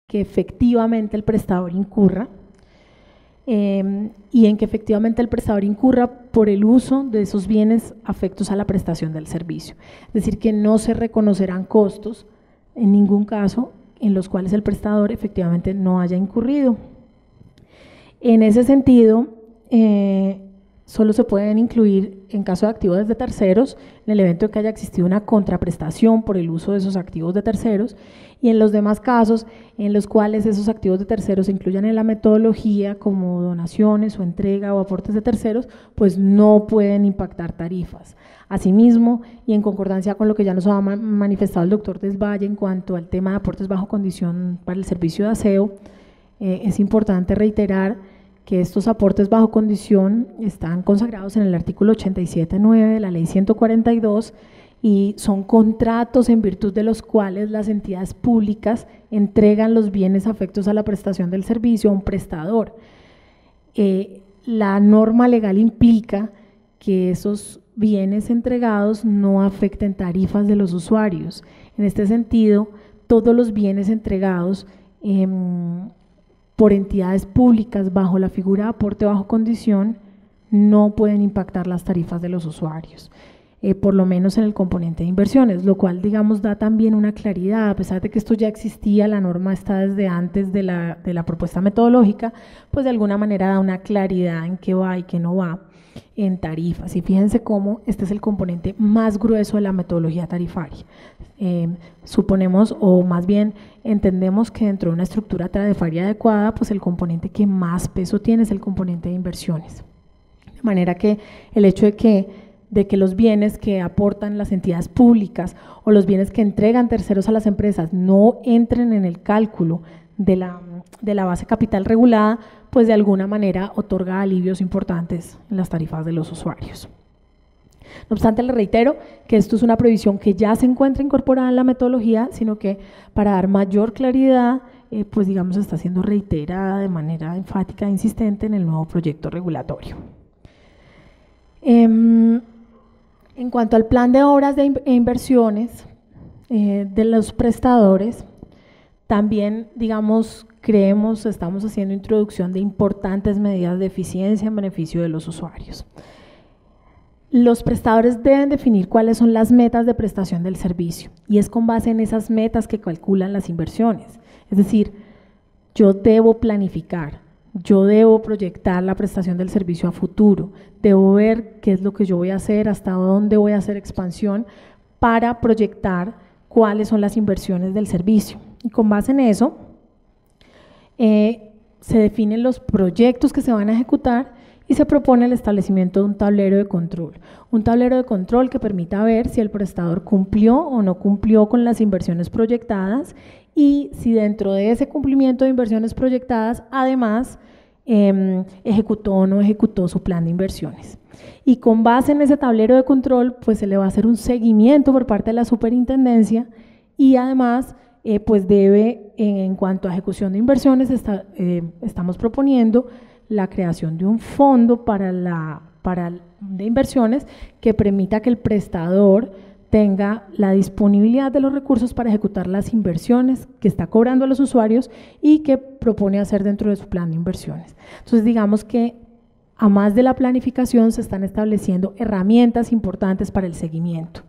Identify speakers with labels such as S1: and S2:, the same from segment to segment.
S1: que efectivamente el prestador incurra y en que efectivamente el prestador incurra por el uso de esos bienes afectos a la prestación del servicio. Es decir, que no se reconocerán costos en ningún caso en los cuales el prestador efectivamente no haya incurrido. En ese sentido, solo se pueden incluir en caso de activos de terceros, en el evento de que haya existido una contraprestación por el uso de esos activos de terceros, y en los demás casos en los cuales esos activos de terceros se incluyan en la metodología como donaciones o entrega o aportes de terceros, pues no pueden impactar tarifas. Asimismo, y en concordancia con lo que ya nos ha manifestado el doctor Desvalle en cuanto al tema de aportes bajo condición para el servicio de aseo, es importante reiterar que estos aportes bajo condición están consagrados en el artículo 87.9 de la ley 142 y son contratos en virtud de los cuales las entidades públicas entregan los bienes afectos a la prestación del servicio a un prestador. La norma legal implica que esos bienes entregados no afecten tarifas de los usuarios. En este sentido, todos los bienes entregados por entidades públicas bajo la figura de aporte bajo condición no pueden impactar las tarifas de los usuarios, por lo menos en el componente de inversiones, lo cual digamos da también una claridad, a pesar de que esto ya existía, la norma está desde antes de la propuesta metodológica, pues de alguna manera da una claridad en qué va y qué no va en tarifas. Y fíjense cómo este es el componente más grueso de la metodología tarifaria. Suponemos, o más bien entendemos que dentro de una estructura tarifaria adecuada, pues el componente que más peso tiene es el componente de inversiones. De manera que el hecho de que los bienes que aportan las entidades públicas o los bienes que entregan terceros a las empresas no entren en el cálculo de la base capital regulada, pues de alguna manera otorga alivios importantes en las tarifas de los usuarios. No obstante, le reitero que esto es una previsión que ya se encuentra incorporada en la metodología, sino que para dar mayor claridad, pues digamos está siendo reiterada de manera enfática e insistente en el nuevo proyecto regulatorio. En cuanto al plan de obras e inversiones de los prestadores, también, digamos, estamos haciendo introducción de importantes medidas de eficiencia en beneficio de los usuarios. Los prestadores deben definir cuáles son las metas de prestación del servicio y es con base en esas metas que calculan las inversiones. Es decir, yo debo planificar, yo debo proyectar la prestación del servicio a futuro, debo ver qué es lo que yo voy a hacer, hasta dónde voy a hacer expansión para proyectar cuáles son las inversiones del servicio. Y con base en eso, se definen los proyectos que se van a ejecutar y se propone el establecimiento de un tablero de control que permita ver si el prestador cumplió o no cumplió con las inversiones proyectadas y si dentro de ese cumplimiento de inversiones proyectadas, además, ejecutó o no ejecutó su plan de inversiones. Y con base en ese tablero de control, pues se le va a hacer un seguimiento por parte de la superintendencia y además, pues debe, en cuanto a ejecución de inversiones, estamos proponiendo la creación de un fondo de inversiones que permita que el prestador tenga la disponibilidad de los recursos para ejecutar las inversiones que está cobrando a los usuarios y que propone hacer dentro de su plan de inversiones. Entonces, digamos que a más de la planificación se están estableciendo herramientas importantes para el seguimiento.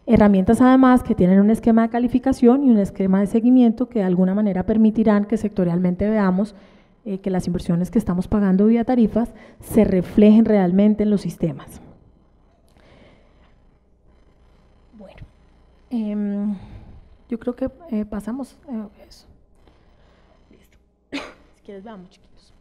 S1: Herramientas además que tienen un esquema de calificación y un esquema de seguimiento que de alguna manera permitirán que sectorialmente veamos que las inversiones que estamos pagando vía tarifas se reflejen realmente en los sistemas. Bueno, yo creo que pasamos eso. Listo. Si quieres, vamos, chiquitos.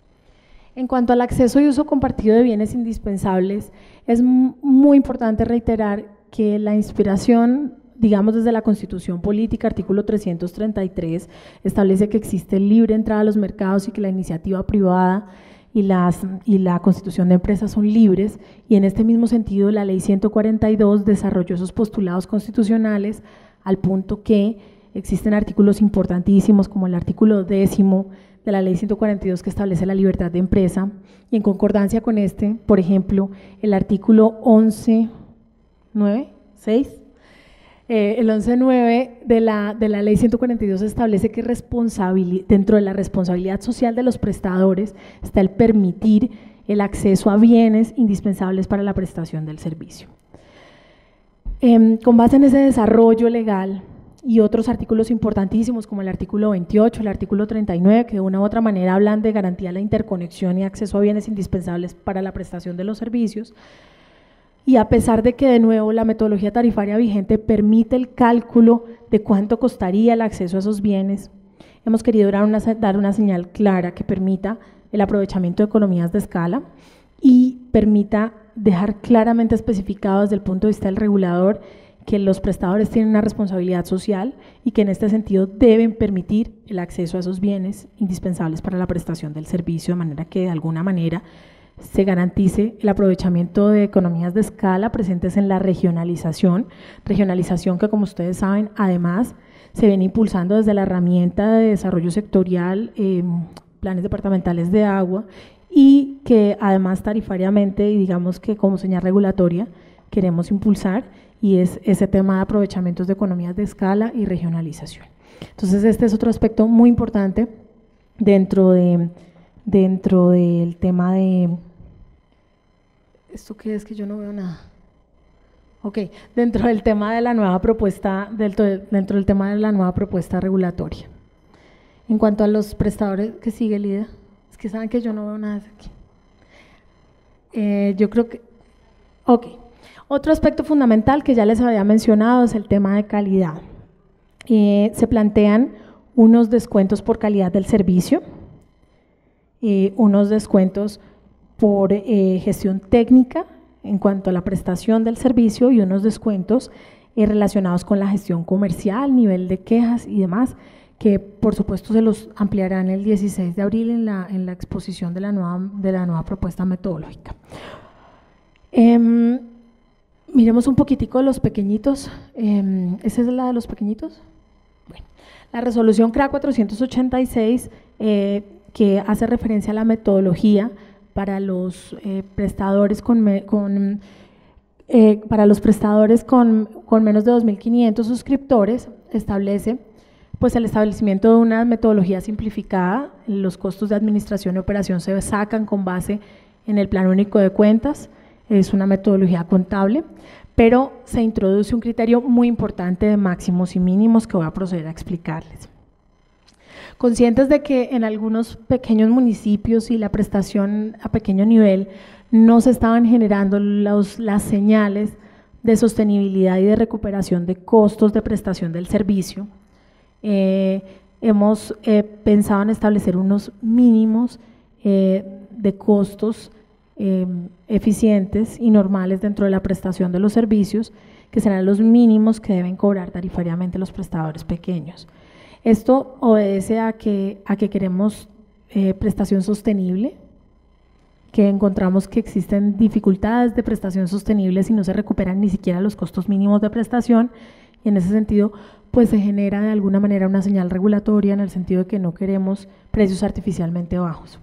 S1: En cuanto al acceso y uso compartido de bienes indispensables, es muy importante reiterar que la inspiración, digamos desde la Constitución Política, artículo 333, establece que existe libre entrada a los mercados y que la iniciativa privada y la constitución de empresas son libres, y en este mismo sentido la ley 142 desarrolló esos postulados constitucionales al punto que existen artículos importantísimos como el artículo 10º de la ley 142 que establece la libertad de empresa, y en concordancia con este, por ejemplo, el artículo 11.9.6 El 11.9 de la Ley 142 establece que dentro de la responsabilidad social de los prestadores está el permitir el acceso a bienes indispensables para la prestación del servicio. Con base en ese desarrollo legal y otros artículos importantísimos como el artículo 28, el artículo 39, que de una u otra manera hablan de garantía de la interconexión y acceso a bienes indispensables para la prestación de los servicios, y a pesar de que de nuevo la metodología tarifaria vigente permite el cálculo de cuánto costaría el acceso a esos bienes, hemos querido dar una señal clara que permita el aprovechamiento de economías de escala y permita dejar claramente especificado desde el punto de vista del regulador que los prestadores tienen una responsabilidad social y que en este sentido deben permitir el acceso a esos bienes indispensables para la prestación del servicio, de manera que de alguna manera se garantice el aprovechamiento de economías de escala presentes en la regionalización que, como ustedes saben, además se viene impulsando desde la herramienta de desarrollo sectorial, planes departamentales de agua, y que además tarifariamente y digamos que como señal regulatoria queremos impulsar, y es ese tema de aprovechamientos de economías de escala y regionalización. Entonces este es otro aspecto muy importante dentro del tema de… ¿Esto qué es? Que yo no veo nada. Ok, dentro del tema de la nueva propuesta, dentro del tema de la nueva propuesta regulatoria. En cuanto a los prestadores, ¿qué sigue, Lida? Es que saben que yo no veo nada aquí. Yo creo que… Ok, otro aspecto fundamental que ya les había mencionado es el tema de calidad. Se plantean unos descuentos por calidad del servicio, unos descuentos por gestión técnica en cuanto a la prestación del servicio y unos descuentos relacionados con la gestión comercial, nivel de quejas y demás, que por supuesto se los ampliarán el 16 de abril en la exposición de la nueva propuesta metodológica. Miremos un poquitico los pequeñitos. ¿Esa es la de los pequeñitos? Bueno, la resolución CRA 486 que hace referencia a la metodología para los prestadores con menos de 2.500 suscriptores, establece pues el establecimiento de una metodología simplificada. Los costos de administración y operación se sacan con base en el Plan Único de Cuentas, es una metodología contable, pero se introduce un criterio muy importante de máximos y mínimos que voy a proceder a explicarles. Conscientes de que en algunos pequeños municipios y la prestación a pequeño nivel no se estaban generando las señales de sostenibilidad y de recuperación de costos de prestación del servicio, hemos pensado en establecer unos mínimos de costos eficientes y normales dentro de la prestación de los servicios, que serán los mínimos que deben cobrar tarifariamente los prestadores pequeños. Esto obedece a que queremos prestación sostenible, que encontramos que existen dificultades de prestación sostenible si no se recuperan ni siquiera los costos mínimos de prestación, y en ese sentido pues se genera de alguna manera una señal regulatoria en el sentido de que no queremos precios artificialmente bajos.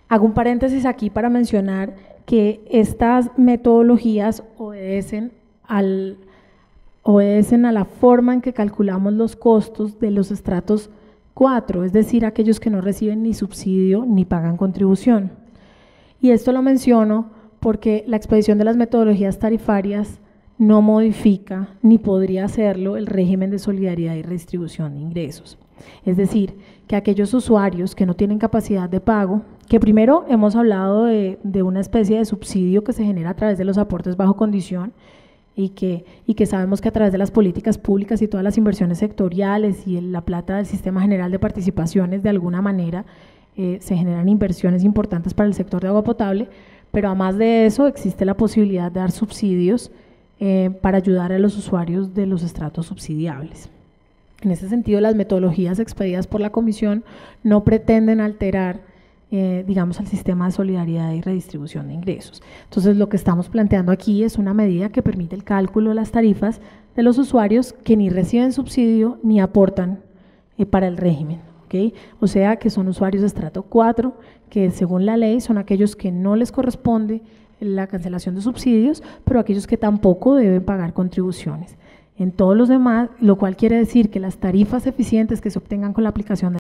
S1: Hago un paréntesis aquí para mencionar que estas metodologías obedecen a la forma en que calculamos los costos de los estratos 4, es decir, aquellos que no reciben ni subsidio ni pagan contribución. Y esto lo menciono porque la expedición de las metodologías tarifarias no modifica, ni podría hacerlo, el régimen de solidaridad y redistribución de ingresos. Es decir, que aquellos usuarios que no tienen capacidad de pago, que primero hemos hablado de una especie de subsidio que se genera a través de los aportes bajo condición, y que sabemos que a través de las políticas públicas y todas las inversiones sectoriales y la plata del Sistema General de Participaciones, de alguna manera se generan inversiones importantes para el sector de agua potable, pero además de eso existe la posibilidad de dar subsidios para ayudar a los usuarios de los estratos subsidiables. En ese sentido, las metodologías expedidas por la Comisión no pretenden alterar digamos, al sistema de solidaridad y redistribución de ingresos. Entonces, lo que estamos planteando aquí es una medida que permite el cálculo de las tarifas de los usuarios que ni reciben subsidio ni aportan para el régimen, ¿okay? O sea, que son usuarios de estrato 4, que según la ley son aquellos que no les corresponde la cancelación de subsidios, pero aquellos que tampoco deben pagar contribuciones. en todos los demás, lo cual quiere decir que las tarifas eficientes que se obtengan con la aplicación de